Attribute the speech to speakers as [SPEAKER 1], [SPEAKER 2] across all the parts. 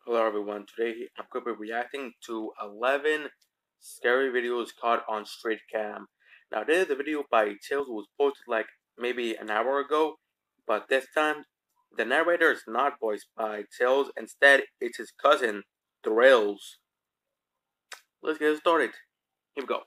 [SPEAKER 1] Hello everyone, today I'm going to be reacting to 11 scary videos caught on street cam. Now this is a video by Tails who was posted like maybe an hour ago, but this time the narrator is not voiced by Tails, instead it's his cousin, Thrills. Let's get started. Here we go.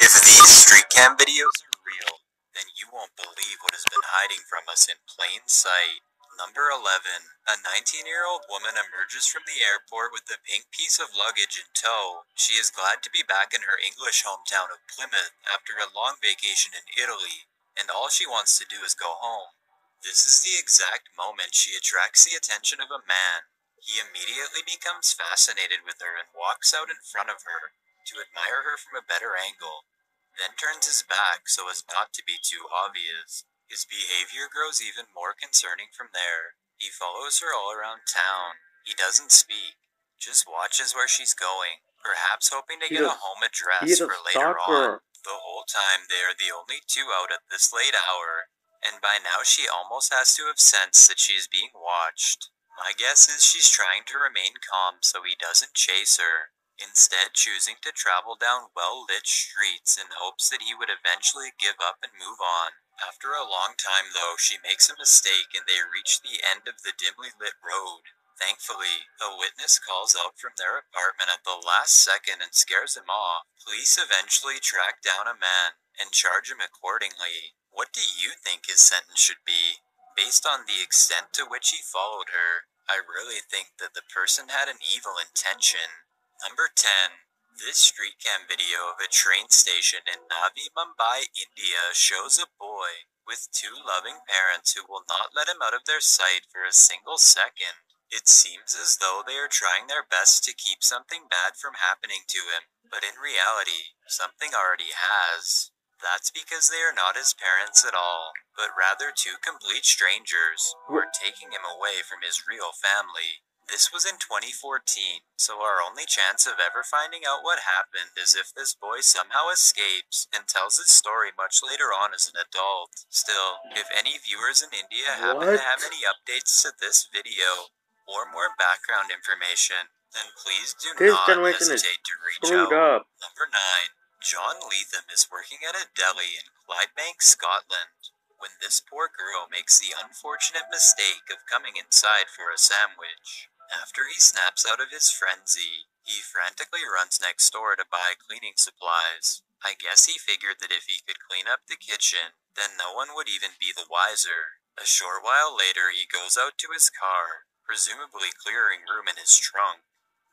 [SPEAKER 2] If these street cam videos are real, then you won't believe what has been hiding from us in plain sight. Number 11. A 19-year-old woman emerges from the airport with a pink piece of luggage in tow. She is glad to be back in her English hometown of Plymouth after a long vacation in Italy, and all she wants to do is go home. This is the exact moment she attracts the attention of a man. He immediately becomes fascinated with her and walks out in front of her to admire her from a better angle, then turns his back so as not to be too obvious. His behavior grows even more concerning from there. He follows her all around town. He doesn't speak, just watches where she's going, perhaps hoping to get a home address for later on. The whole time they are the only two out at this late hour, and by now she almost has to have sensed that she is being watched. My guess is she's trying to remain calm so he doesn't chase her, instead choosing to travel down well-lit streets in hopes that he would eventually give up and move on. After a long time though, she makes a mistake and they reach the end of the dimly lit road. Thankfully, a witness calls out from their apartment at the last second and scares him off. Police eventually track down a man and charge him accordingly. What do you think his sentence should be? Based on the extent to which he followed her, I really think that the person had an evil intention. Number 10. This street cam video of a train station in Navi Mumbai, India shows a boy with two loving parents who will not let him out of their sight for a single second. It seems as though they are trying their best to keep something bad from happening to him, but in reality, something already has. That's because they are not his parents at all, but rather two complete strangers who are taking him away from his real family. This was in 2014, so our only chance of ever finding out what happened is if this boy somehow escapes and tells his story much later on as an adult. Still, if any viewers in India happen to have any updates to this video or more background information, then please do not hesitate to reach out. Number 9. John Leatham is working at a deli in Clydebank, Scotland, when this poor girl makes the unfortunate mistake of coming inside for a sandwich. After he snaps out of his frenzy, he frantically runs next door to buy cleaning supplies. I guess he figured that if he could clean up the kitchen, then no one would even be the wiser. A short while later, he goes out to his car, presumably clearing room in his trunk.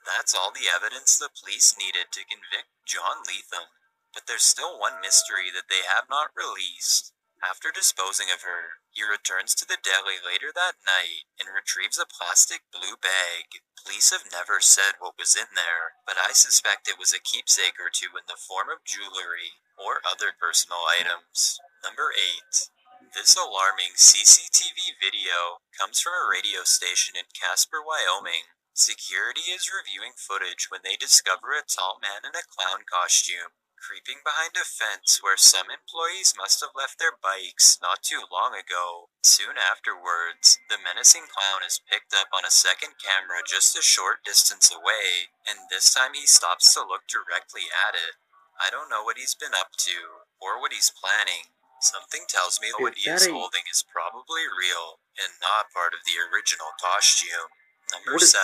[SPEAKER 2] That's all the evidence the police needed to convict John Leatham. But there's still one mystery that they have not released. After disposing of her, he returns to the deli later that night and retrieves a plastic blue bag. Police have never said what was in there, but I suspect it was a keepsake or two in the form of jewelry or other personal items. Number 8. This alarming CCTV video comes from a radio station in Casper, Wyoming. Security is reviewing footage when they discover a tall man in a clown costume creeping behind a fence where some employees must have left their bikes not too long ago. Soon afterwards, the menacing clown is picked up on a second camera just a short distance away, and this time he stops to look directly at it. I don't know what he's been up to, or what he's planning. Something tells me what he is holding is probably real, and not part of the original costume. Number 7.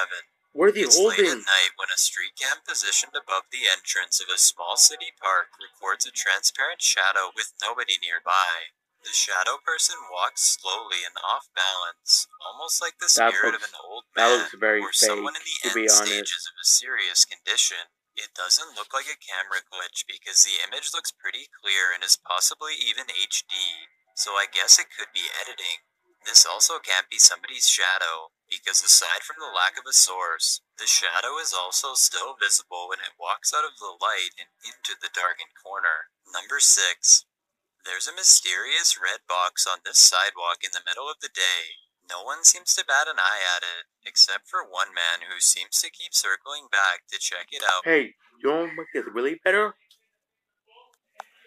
[SPEAKER 2] It's late at night when a street cam positioned above the entrance of a small city park records a transparent shadow with nobody nearby. The shadow person walks slowly and off balance, almost like the spirit of an old man or someone in the end stages of a serious condition. It doesn't look like a camera glitch because the image looks pretty clear and is possibly even HD, so I guess it could be editing. This also can't be somebody's shadow, because aside from the lack of a source, the shadow is also still visible when it walks out of the light and into the darkened corner. Number 6. There's a mysterious red box on this sidewalk in the middle of the day. No one seems to bat an eye at it, except for one man who seems to keep circling back to check it out.
[SPEAKER 1] Hey, you want to make this really better?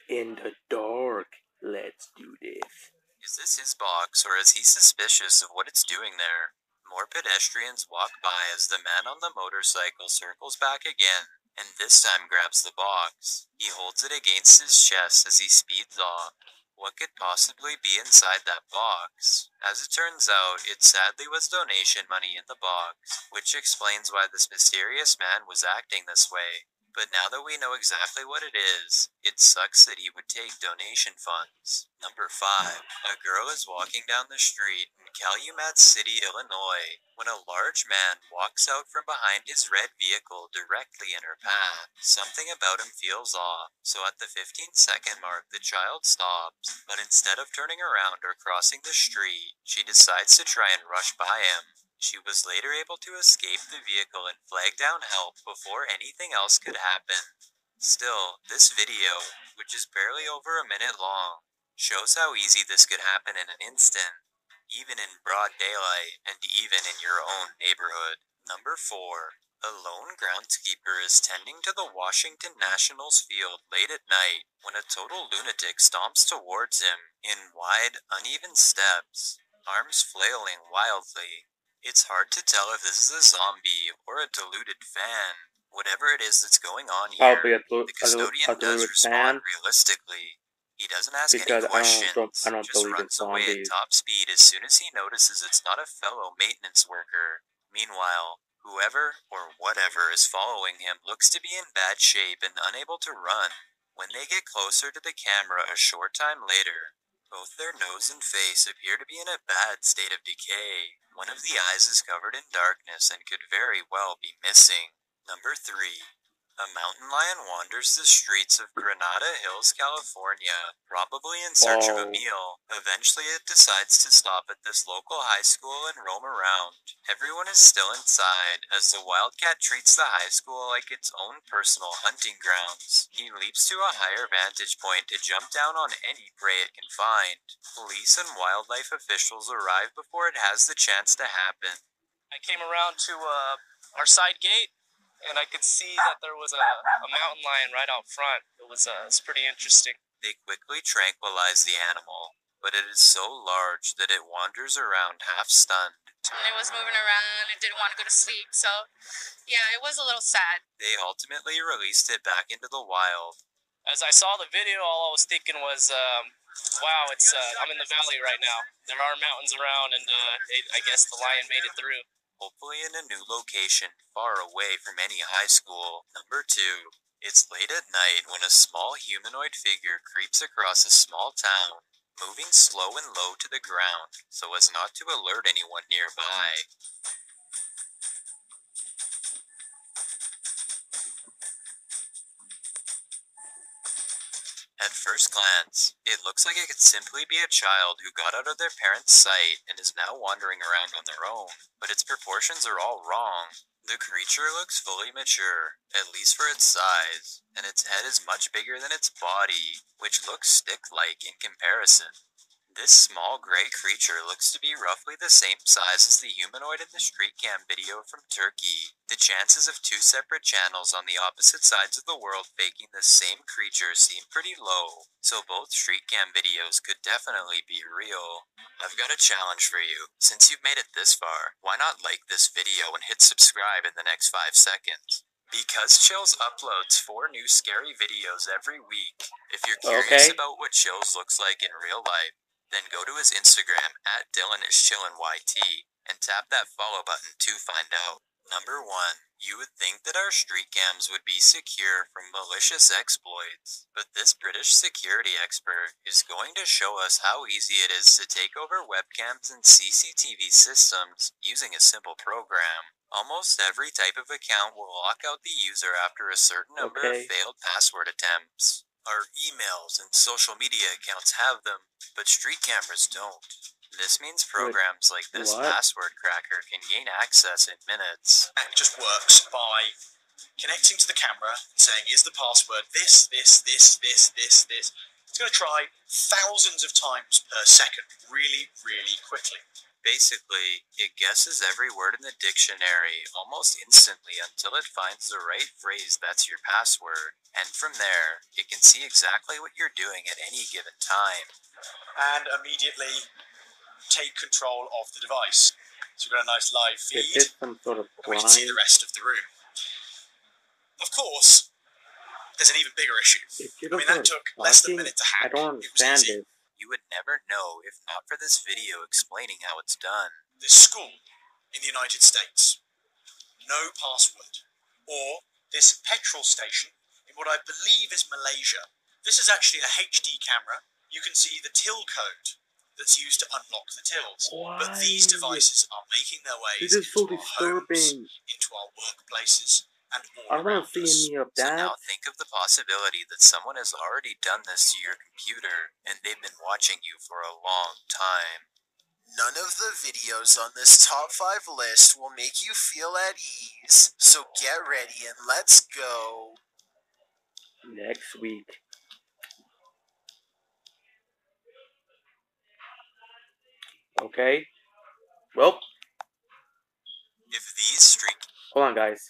[SPEAKER 1] In the dark, let's do this.
[SPEAKER 2] Is this his box, or is he suspicious of what it's doing there? More pedestrians walk by as the man on the motorcycle circles back again, and this time grabs the box. He holds it against his chest as he speeds off. What could possibly be inside that box? As it turns out, it sadly was donation money in the box, which explains why this mysterious man was acting this way. But now that we know exactly what it is, it sucks that he would take donation funds. Number 5. A girl is walking down the street in Calumet City, Illinois, when a large man walks out from behind his red vehicle directly in her path. Something about him feels off, so at the 15-second mark the child stops, but instead of turning around or crossing the street, she decides to try and rush by him. She was later able to escape the vehicle and flag down help before anything else could happen. Still, this video, which is barely over a minute long, shows how easy this could happen in an instant, even in broad daylight and even in your own neighborhood. Number 4. A lone groundskeeper is tending to the Washington Nationals field late at night when a total lunatic stomps towards him in wide, uneven steps, arms flailing wildly. It's hard to tell if this is a zombie or a deluded fan. Whatever it is that's going on here, the custodian does respond realistically. He doesn't ask any questions, just runs away at top speed as soon as he notices it's not a fellow maintenance worker. Meanwhile, whoever or whatever is following him looks to be in bad shape and unable to run. When they get closer to the camera a short time later, both their nose and face appear to be in a bad state of decay. One of the eyes is covered in darkness and could very well be missing. Number 3. A mountain lion wanders the streets of Granada Hills, California, probably in search of a meal. Eventually it decides to stop at this local high school and roam around. Everyone is still inside, as the wildcat treats the high school like its own personal hunting grounds. He leaps to a higher vantage point to jump down on any prey it can find. Police and wildlife officials arrive before it has the chance to happen.
[SPEAKER 3] I came around to our side gate, and I could see that there was a mountain lion right out front. It's pretty interesting.
[SPEAKER 2] They quickly tranquilize the animal, but it is so large that it wanders around half stunned.
[SPEAKER 4] And it was moving around and didn't want to go to sleep, so yeah, it was a little sad.
[SPEAKER 2] They ultimately released it back into the wild.
[SPEAKER 3] As I saw the video, all I was thinking was, wow, I'm in the valley right now. There are mountains around, and I guess the lion made it through.
[SPEAKER 2] Hopefully in a new location, far away from any high school. Number 2. It's late at night when a small humanoid figure creeps across a small town, moving slow and low to the ground, so as not to alert anyone nearby. At first glance, it looks like it could simply be a child who got out of their parents' sight and is now wandering around on their own, but its proportions are all wrong. The creature looks fully mature, at least for its size, and its head is much bigger than its body, which looks stick-like in comparison. This small gray creature looks to be roughly the same size as the humanoid in the street cam video from Turkey. The chances of 2 separate channels on the opposite sides of the world faking the same creature seem pretty low, so both street cam videos could definitely be real. I've got a challenge for you. Since you've made it this far, why not like this video and hit subscribe in the next 5 seconds? Because Chills uploads 4 new scary videos every week. If you're curious about what Chills looks like in real life, then go to his Instagram at DylanIsChillinYT and tap that follow button to find out. Number 1. You would think that our street cams would be secure from malicious exploits, but this British security expert is going to show us how easy it is to take over webcams and CCTV systems using a simple program. Almost every type of account will lock out the user after a certain number of failed password attempts. Our emails and social media accounts have them, but street cameras don't. This means programs like this password cracker can gain access in minutes.
[SPEAKER 5] It just works by connecting to the camera and saying, here's the password, this. It's going to try thousands of times per second, really, really quickly.
[SPEAKER 2] Basically, it guesses every word in the dictionary almost instantly until it finds the right phrase that's your password. And from there, it can see exactly what you're doing at any given time.
[SPEAKER 5] And immediately take control of the device. So we've got a nice live
[SPEAKER 1] Is
[SPEAKER 5] feed,
[SPEAKER 1] this some sort of
[SPEAKER 5] and we can see the rest of the room. Of course, there's an even bigger issue. I mean, that took less than a minute to hack.
[SPEAKER 1] I don't understand this.
[SPEAKER 2] You would never know if not for this video explaining how it's done.
[SPEAKER 5] This school in the United States, no password. Or this petrol station in what I believe is Malaysia. This is actually a HD camera. You can see the till code that's used to unlock the tills.
[SPEAKER 1] Why?
[SPEAKER 5] But these devices are making their ways
[SPEAKER 1] This is so
[SPEAKER 5] into our homes,
[SPEAKER 1] disturbing.
[SPEAKER 5] into our workplaces, and all
[SPEAKER 1] I don't
[SPEAKER 5] around
[SPEAKER 1] see
[SPEAKER 5] us.
[SPEAKER 1] any of
[SPEAKER 2] So
[SPEAKER 1] that.
[SPEAKER 2] now think of the possibility that someone has already done this to your computer and they've been watching you for a long time.
[SPEAKER 6] None of the videos on this top 5 list will make you feel at ease, so get ready and let's go.
[SPEAKER 1] Next week. Okay. Well,
[SPEAKER 2] If these streak
[SPEAKER 1] hold on, guys.